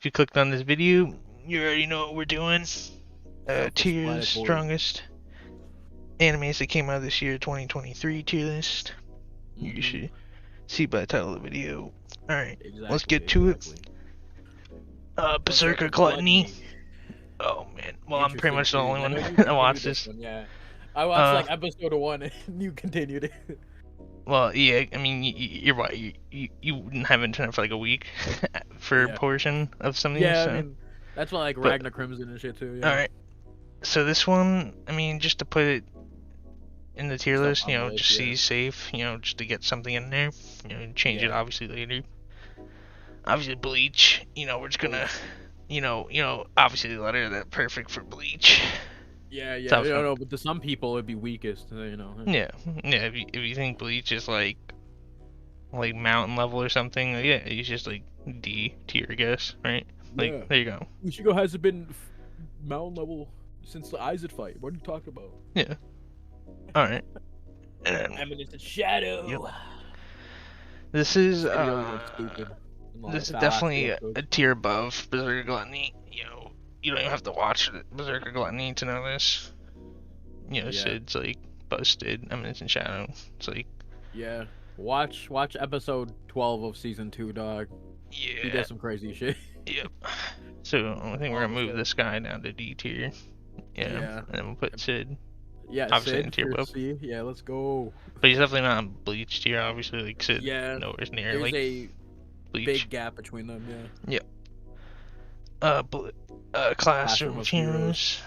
you clicked on this video, you already know what we're doing. Tiers, Self-explanatory. strongest animes that came out this year, 2023 tier list. You should see by the title of the video. Alright, let's get to it. Berserker Gluttony. Oh man, well I'm pretty much the only one that watched this. Yeah, I watched like episode 1 and you continued it. Well, yeah, I mean, you're right. You haven't done it for like a week for a portion of something. Yeah, so. I mean, that's why like Ragnar Crimson and shit too. Yeah. Alright, so this one, I mean, just to put it in the tier list, you know, just see safe, you know, just to get something in there, you know, change it obviously later. Obviously, Bleach, you know, we're just gonna, you know, obviously the letter that perfect for Bleach. Yeah, yeah, no, but to some people it'd be weakest, you know. Yeah. If you think Bleach is like mountain level or something, yeah, he's just like D tier, I guess, right? Like, there you go. Ichigo hasn't been mountain level since the Aizen fight. What are you talking about? Yeah. All right. Eminence and Shadow. Yep. This is definitely a tier above Berserker Gluttony. You know, you don't even have to watch Berserker Gluttony to know this. You know, Sid's like busted. Eminence and Shadow. It's like, yeah, watch episode 12 of season 2, dog. Yeah, he does some crazy shit. Yep. So I think we're gonna move this guy down to D tier. Yeah. And then we'll put Sid. Yeah, obviously Sid in tier above. C. Yeah, let's go. But he's definitely not on Bleach tier. Obviously, like Sid. Yeah. Nowhere near There's like a Bleach. big gap between them. Yeah. Yep. Classroom of Heroes.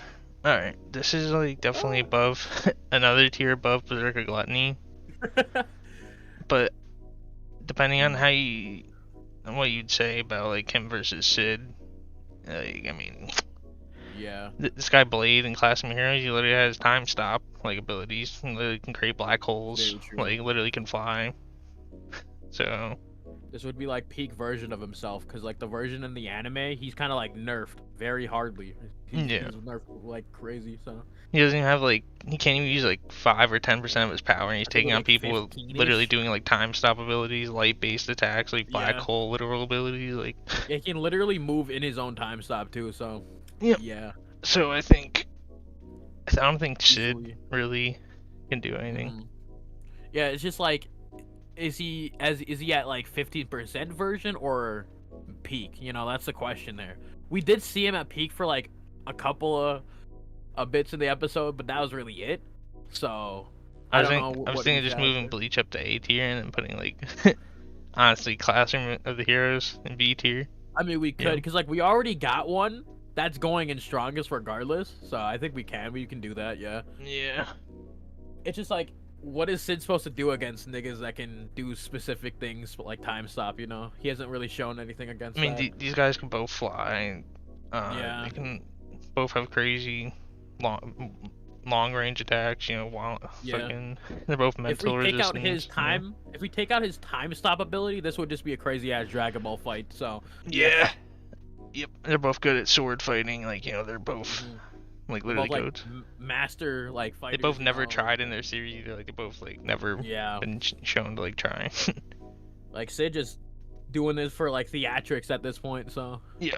Alright, this is like definitely above another tier above Berserker Gluttony. But depending on what you'd say about like him versus Sid, like, I mean, yeah, this guy Blade in Classroom of Heroes, he literally has time stop like abilities. He literally can create black holes. Like literally can fly. So this would be like peak version of himself, because like the version in the anime, he's kind of like nerfed very hardly. He's nerfed like crazy. So he doesn't even have like, he can't even use like 5 or 10% of his power, and he's taking on people with literally doing like time stop abilities, light based attacks, like black hole literal abilities. Like yeah, he can literally move in his own time stop too. So yeah. So I don't think Sid really can do anything. Yeah, it's just like, is he at like 15% version or peak? You know, that's the question there. We did see him at peak for like a couple of bits in the episode, but that was really it. So I was thinking just moving Bleach up to A tier and then putting like honestly Classroom of the Heroes in B tier. I mean, we could, because like we already got one that's going in strongest regardless, so I think we can do that. Yeah. It's just like, what is Sid supposed to do against niggas that can do specific things, but like time stop? You know, he hasn't really shown anything against. I mean, these guys can both fly. They can both have crazy long range attacks. You know, while fucking, they're both mental resistance. If we take out his time stop ability, this would just be a crazy ass Dragon Ball fight. So yeah. Yep, they're both good at sword fighting. Like, you know, they're both like literally goats. Master like fighters. They both never tried in their series either. Like, they both like never been shown to like try. Like Sid just doing this for like theatrics at this point. So yeah.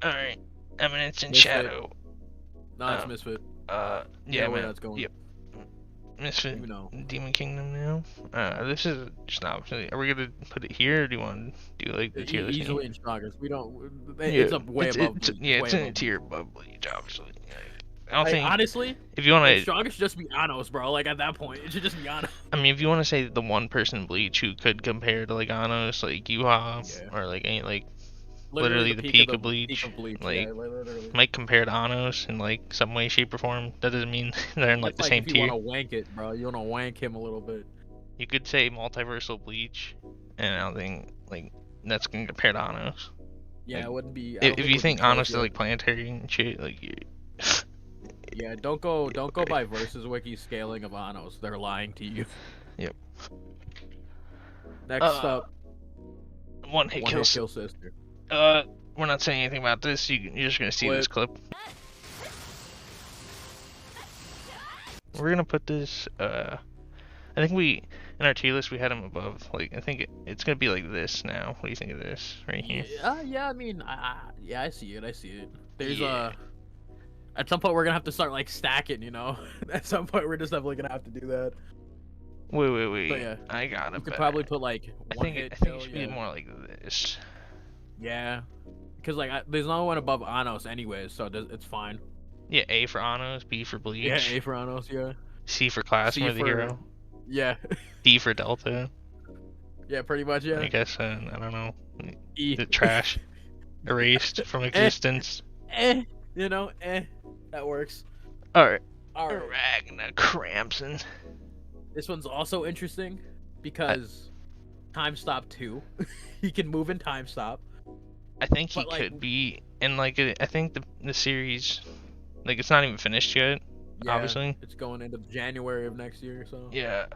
All right, Eminence and Shadow. No, it's Misfit. Yeah, where that's going. Yep. Misfit. Demon Kingdom now. This is just not. Are we gonna put it here, or do you want to do like the tier list? Easily in strongest. We don't. It's up way above. It's in a tier above Bleach, obviously. I don't think. Honestly, if you want to, strongest should just be Anos, bro. Like at that point, it should just be Anos. I mean, if you want to say the one person Bleach who could compare to like Anos, like Yuha, or like any like. Literally the peak of Bleach. Like, might compare to Anos in like some way, shape, or form. That doesn't mean they're in like the same tier. You want to wank it, bro. You want to wank him a little bit. You could say multiversal Bleach, and I don't think like that's gonna compare to Anos. Yeah, like, it wouldn't be. If you think Anos is like planetary and shit, like you. Yeah, don't go by Versus Wiki scaling of Anos. They're lying to you. Yep. Next up, One Hit Kill Sister. We're not saying anything about this. You're just gonna see this clip. We're gonna put this I think we in our tier list we had him above. Like I think it's gonna be like this now. What do you think of this right here? Yeah. I mean, yeah, I see it. I see it. There's Yeah. at some point we're gonna have to start like stacking. You know, at some point we're just definitely gonna have to do that. Wait. But yeah, I got you it. could probably put like one hit I think kill. it should be more like this. Yeah, because like there's no one above Anos anyways, so it's fine. Yeah, A for Anos, B for Bleach. Yeah, A for Anos. Yeah. C for Classmer, the hero. Yeah. D for Delta. Yeah, pretty much. Yeah. I guess I don't know. E. The trash erased from existence. You know, that works. Alright. Alright. Ragna Cramson. This one's also interesting because time stop 2. He can move in time stop. I think he could be, and like I think the series, like it's not even finished yet. Yeah, obviously. It's going into January of next year, so. Yeah.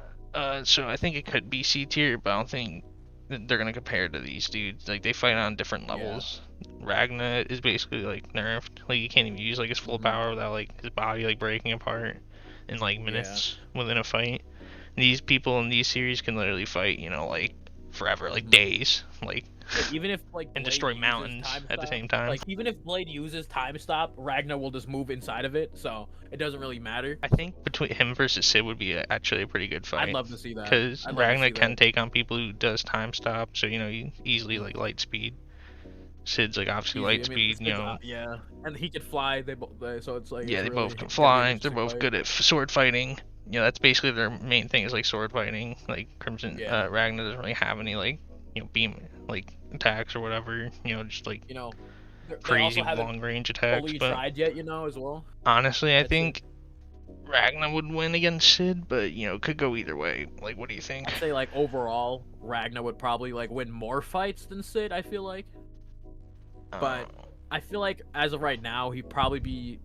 So I think it could be C tier, but I don't think they're gonna compare to these dudes. Like they fight on different levels. Yeah. Ragna is basically like nerfed. Like he can't even use like his full power without like his body like breaking apart in like minutes within a fight. These people in these series can literally fight, you know, like forever, like days, like even if like and destroy mountains at the same time. Like even if Blade uses time stop, Ragna will just move inside of it, so it doesn't really matter. I think between him versus Sid would be actually a pretty good fight. I'd love to see that. Because Ragna can take on people who does time stop, so you know you easily like light speed. Sid's like obviously light speed, you know. Yeah, and he could fly. So it's like yeah, they both can fly. They're both good at sword fighting. You know, that's basically their main thing is like sword fighting. Like Crimson Ragna doesn't really have any like beam like attacks or whatever. You know, just like crazy long range attacks. Fully tried yet, as well. Honestly, I think Ragna would win against Sid, but it could go either way. Like, what do you think? I'd say like overall, Ragna would probably like win more fights than Sid. I feel like, but I feel like as of right now, he'd probably be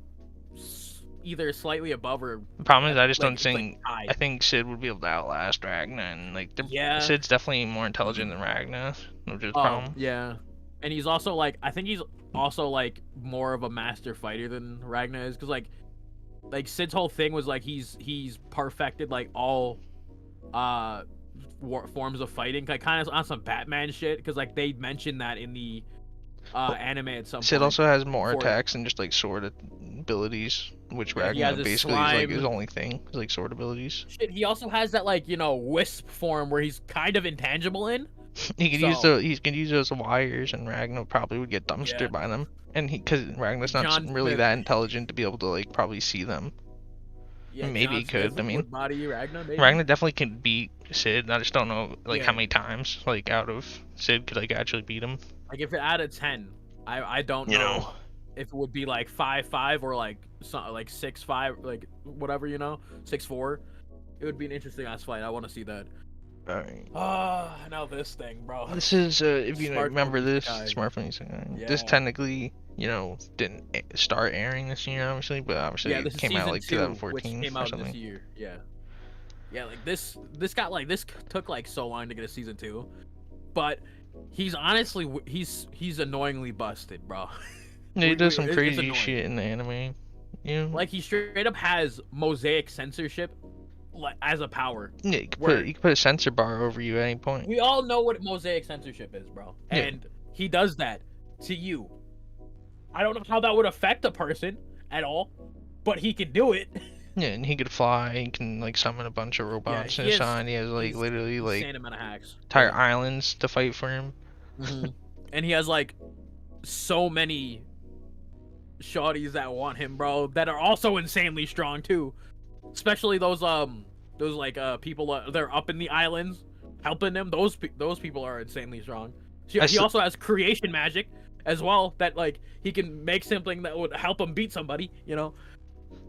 either slightly above or. The problem is, I just don't think. I think Sid would be able to outlast Ragna, and like, Sid's definitely more intelligent than Ragna, which is the problem. Yeah, and he's also like, I think he's also like more of a master fighter than Ragna is, because like Sid's whole thing was like he's perfected like all forms of fighting, like kind of on some Batman shit, because like they mentioned that in the anime at some point. Sid also has more attacks and just like sword abilities, which Ragna basically is like his only thing, is like sword abilities. Shit, he also has that like wisp form where he's kind of intangible in. He can use those wires, and Ragna probably would get dumpstered by them. And because Ragna's not really that intelligent to be able to like probably see them. Yeah, maybe he could. I mean, Ragna definitely can beat Sid. I just don't know like how many times like out of Sid could like actually beat him. Like if it out of 10, I don't know if it would be like 5-5 or like 6-5, like whatever, 6-4. It would be an interesting ass fight. I want to see that. Alright. Now this thing, bro. This is if you remember this, Smartphone. Yeah. This technically, didn't start airing this year, obviously, but obviously it came out like 2014 which came out or something. This year. Yeah, like this took like so long to get a season 2, but he's honestly he's annoyingly busted, bro. Yeah, he does some crazy shit in the anime. Like he straight up has mosaic censorship as a power. Yeah, you can put a censor bar over you at any point. We all know what mosaic censorship is, bro. And he does that to you. I don't know how that would affect a person at all, but he can do it. Yeah, and he could fly. He can like summon a bunch of robots in his sign. He has like literally like amount of hacks. Entire islands to fight for him. And he has like so many shawties that want him, bro, that are also insanely strong too. Especially those people they're up in the islands helping him. Those people are insanely strong. He also has creation magic as well, that like he can make something that would help him beat somebody.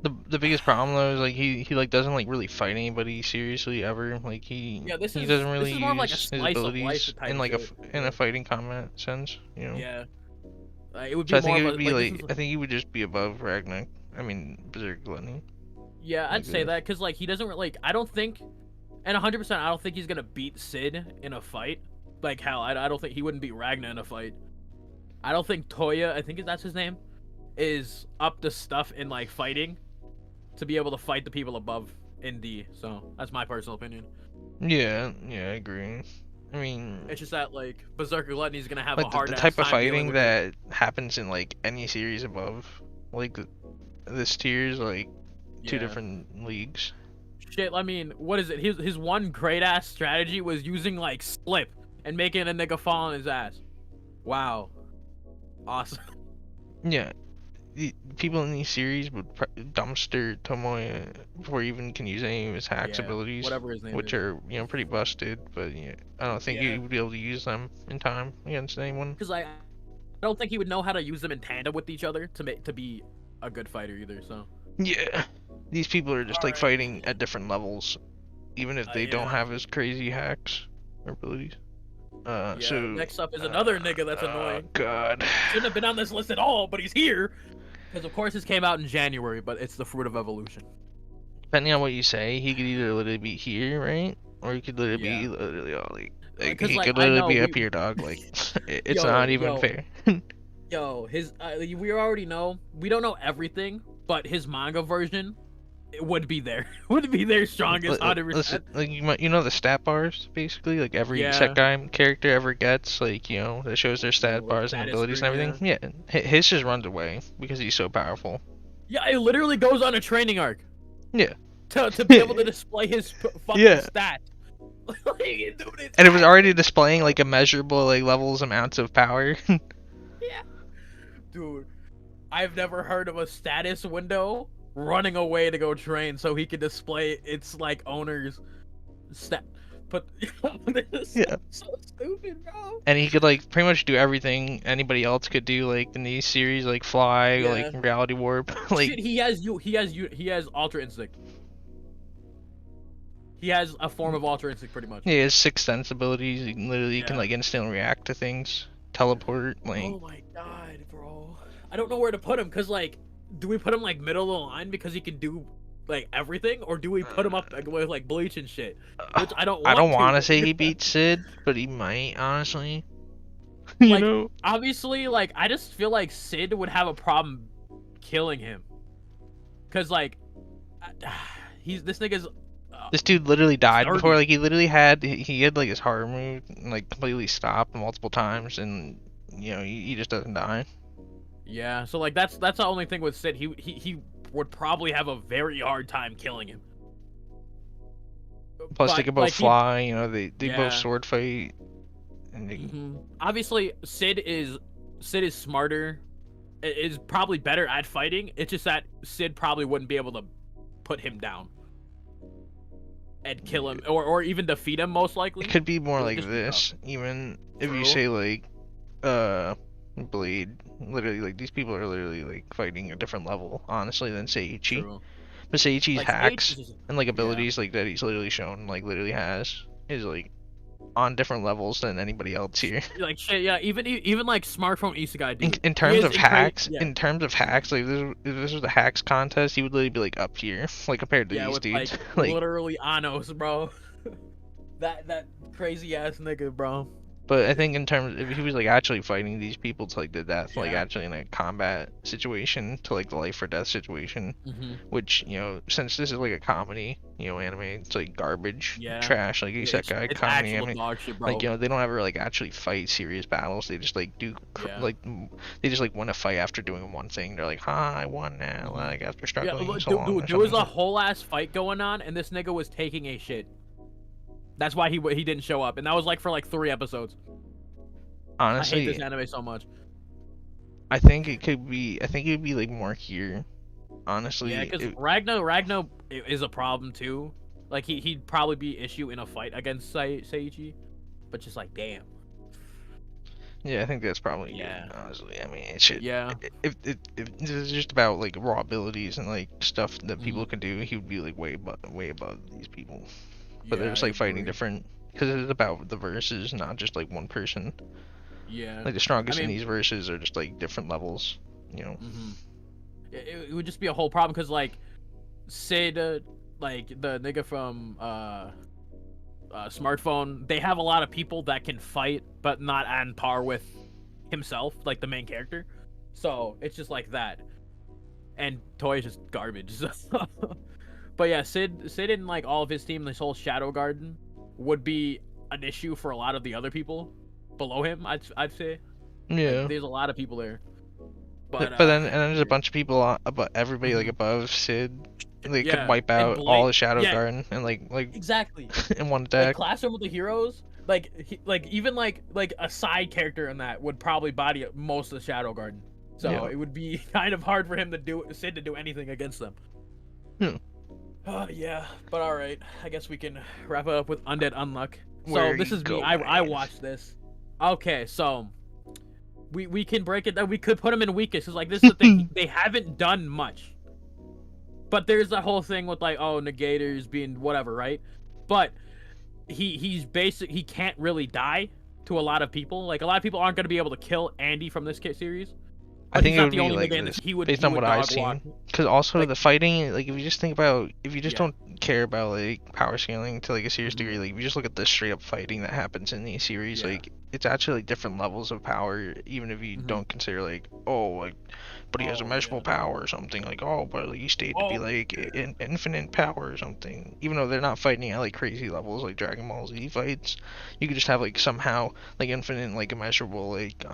The biggest problem though is like he like doesn't like really fight anybody seriously ever. Like he doesn't really use like his abilities in like in a fighting combat sense. Yeah. It would be so I think it would be like I think he would just be above Ragnar. I mean Berserk Gluttony. Yeah, I'd say that, because like he doesn't like, I don't think, and 100% I don't think he's gonna beat Sid in a fight. Like hell, I don't think he wouldn't beat Ragnar in a fight. I don't think Toya, I think that's his name, is up to stuff in like fighting to be able to fight the people above in D. So that's my personal opinion. Yeah, I agree. I mean, It's just that like Berserker Gluttony's gonna have a like hard the ass type of time dealing fighting with it. that happens in like any series above, like this tier is like two Yeah. different leagues. Shit, I mean, what is it? His one great ass strategy was using like slip and making a nigga fall on his ass. Wow. Awesome. Yeah, the people in these series would dumpster Tomoya before he even can use any of his hacks Yeah. abilities, Whatever his name which is. are pretty busted. But yeah, I don't think he Yeah. would be able to use them in time against anyone. Because I don't think he would know how to use them in tandem with each other to be a good fighter either. So. Yeah, these people are just All like right. fighting at different levels, even if they don't Yeah. have his crazy hacks or abilities. Yeah. So Next up is another nigga that's annoying. God. Shouldn't have been on this list at all, but he's here. Because of course this came out in January, but it's the Fruit of Evolution. Depending on what you say, he could either literally be here, right? Or he could literally Yeah. be literally all like Because he like could I literally know be we up here, dog. Like it's yo not even yo fair. yo his we already know we don't know everything, but his manga version it would be there would be their strongest 100%. Listen, like you know the stat bars basically, like every Yeah. Sekkai character ever gets, like that shows their stat Little bars and status abilities and screen, everything. Yeah, his just runs away because he's so powerful. Yeah, it literally goes on a training arc. Yeah. To be able to display his fucking Yeah. stat. Dude, And it was already displaying like immeasurable like levels amounts of power. Yeah. Dude, I've never heard of a status window running away to go train so he can display its like owner's stat. But this Yeah. so stupid, bro. And he could like pretty much do everything anybody else could do, like in these series, like fly, Yeah. like reality warp. Like Shit, he has Ultra Instinct. He has a form of Ultra Instinct pretty much. yeah, his sixth sense abilities. He can literally can Yeah. like instantly react to things, teleport. Like Oh my god, bro. I don't know where to put him because like, do we put him like middle of the line because he can do like everything, or do we put him up like, with like Bleach and shit? Which I don't. I don't want to to say he beats Sid, but he might honestly. Like, know. Obviously, like I just feel like Sid would have a problem killing him, cause like, this nigga's. This dude literally died 30. before. Like he literally had he had like his heart removed, and, like completely stopped multiple times, and he just doesn't die. Yeah, so like that's the only thing with Sid. He would probably have a very hard time killing him. Plus, But, they can both like, fly. They Yeah. both sword fight. And they, Obviously, Sid is smarter, is probably better at fighting. It's just that Sid probably wouldn't be able to put him down and kill him, or even defeat him. Most likely, It could be more It would like just be this, even if you True. say like, Blade. Literally, like these people are literally like fighting a different level, honestly, than Seiichi. True. But Seiichi's Like, hacks Seiichi's- and like abilities like that he's literally shown, like literally has, is like on different levels than anybody else here. Like shit, yeah. Even like smartphone isekai dude. In He terms is of hacks, yeah. in terms of hacks, like if this was a hacks contest, he would literally be like up here, like compared to Yeah, these with dudes. like, Like, literally Anos, bro. that crazy ass nigga, bro. but I think in terms, if he was like actually fighting these people to like the death, like Yeah. actually in a combat situation to like the life or death situation, which since this is like a comedy, anime, it's like garbage, Yeah. trash, like It's isekai comedy actual anime. dog shit, bro. Like they don't ever like actually fight serious battles. They just like do Yeah. like they just like win a fight after doing one thing. They're like, I won now, like after struggling so long. Dude, or there was a something. whole ass fight going on, and this nigga was taking a shit. That's why he didn't show up, and that was like for like 3 episodes. Honestly, I hate this anime so much. I think it could be. I think it would be like more here. Honestly, Yeah, because Ragnar is a problem too. Like he'd probably be issue in a fight against Seiichi, but just like damn. yeah, I think that's probably Yeah. good, honestly. I mean, it should. Yeah. If this is just about like raw abilities and like stuff that people Mhm. can do, he would be like way above these people. But Yeah, they're just I like fighting agree. different because it's about the verses, not just like one person. Yeah. Like the strongest I in mean- these verses are just like different levels. It would just be a whole problem because like Sid, like the nigga from smartphone, they have a lot of people that can fight, but not on par with himself, like the main character. So it's just like that. And Toy is just garbage. But But yeah, Sid and like all of his team, this whole Shadow Garden, would be an issue for a lot of the other people below him. I'd say. Like, Yeah. there's a lot of people there. But Then and then there's a bunch of people above everybody like above Sid. They could yeah, wipe and out all the Shadow yeah, Garden and like exactly. in one Like attack. Classroom with the Heroes, like like even like a side character in that would probably body up most of the Shadow Garden. So Yeah. it would be kind of hard for him to do Sid to do anything against them. Yeah. Yeah, but all right. I guess we can wrap it up with Undead Unluck. Where So this you is go, me. I man? watched this. Okay, so we can break it down. We could put them in weakest. Cause like this is the thing. They haven't done much. But there's the whole thing with like, oh, negators being whatever, right? But he's basic. He can't really die to a lot of people. Like a lot of people aren't gonna be able to kill Andy from this series. I But think he's it not would the be only like nigga in this, this. He would based he on would what I've dog walk. seen. Because also Like, the fighting, like if you just think about, if you just Yeah. don't care about like power scaling to like a serious Mhm. degree, like if you just look at the straight up fighting that happens in these series, Yeah. like it's actually like different levels of power, even if you Mhm. don't consider like, oh, like, but he has Oh, immeasurable yeah. power or something, like, oh, but like, he stayed to be Oh, like yeah. infinite power or something. Even though they're not fighting at like crazy levels like Dragon Ball Z fights, you could just have like somehow like infinite, like immeasurable, like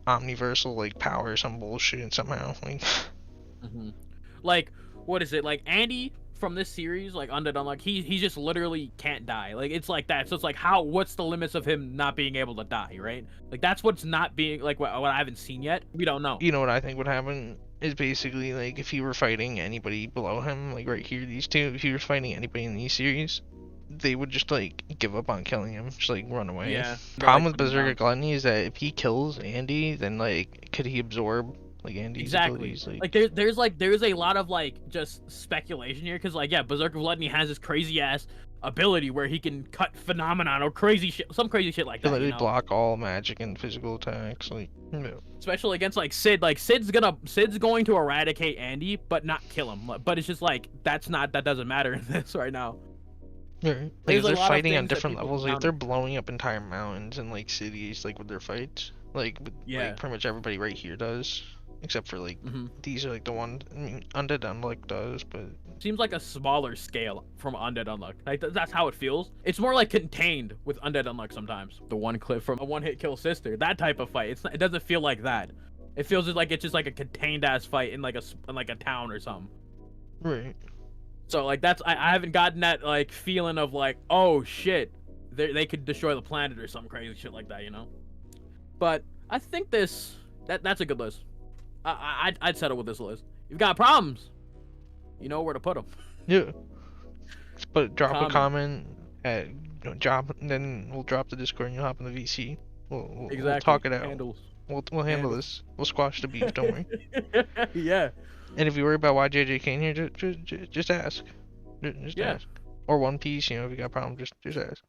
omniversal like power, some bullshit somehow, like. Mm-hmm. Like, what is it? Like Andy from this series, like Undead Unluck, he just literally can't die. Like it's like that. So it's like what's the limits of him not being able to die, right? Like that's what's not being like what I haven't seen yet. We don't know. You know what I think would happen is basically like if he were fighting anybody below him, like right here, these two, if he was fighting anybody in these series, they would just like give up on killing him, just like run away. Yeah. Problem Like, with Berserker Gluttony is that if he kills Andy, then like could he absorb like Andy's exactly. abilities? Like there's a lot of like just speculation here because like yeah, Berserker Gluttony has this crazy ass ability where he can cut phenomenon or crazy shit, some crazy shit like to that. literally You know? block all magic and physical attacks, like no. Especially against like Sid. Like Sid's going to eradicate Andy, but not kill him. But it's just like that doesn't matter in this right now. Right. Like There's if a they're lot of fighting on things that different people levels, like if counter. they're blowing up entire mountains and like cities, like with their fights, like with, Yeah. like pretty much everybody right here does, except for like Mhm. these are like the one. I mean, Undead Unluck does, but Seems like a smaller scale from Undead Unluck. Like that's how it feels. It's more like contained with Undead Unluck sometimes. The one clip from a one-hit kill sister, that type of fight. It doesn't feel like that. It feels just like it's just like a contained ass fight in like a town or something. right. So like that's I haven't gotten that like feeling of like, oh shit, they could destroy the planet or some crazy shit like that, you know. But I think that's a good list. I'd settle with this list. You've got problems, you know where to put them. Yeah. But drop a Comment. comment at drop, and then we'll drop the Discord and you'll hop in the VC. We'll Exactly. talk it out. Handles. We'll handle Handles. this. We'll squash the beef. Don't worry. Yeah. And if you worry about why JJ came here, just ask. Just Yeah. ask. Or One Piece, you know, if you got a problem, just ask.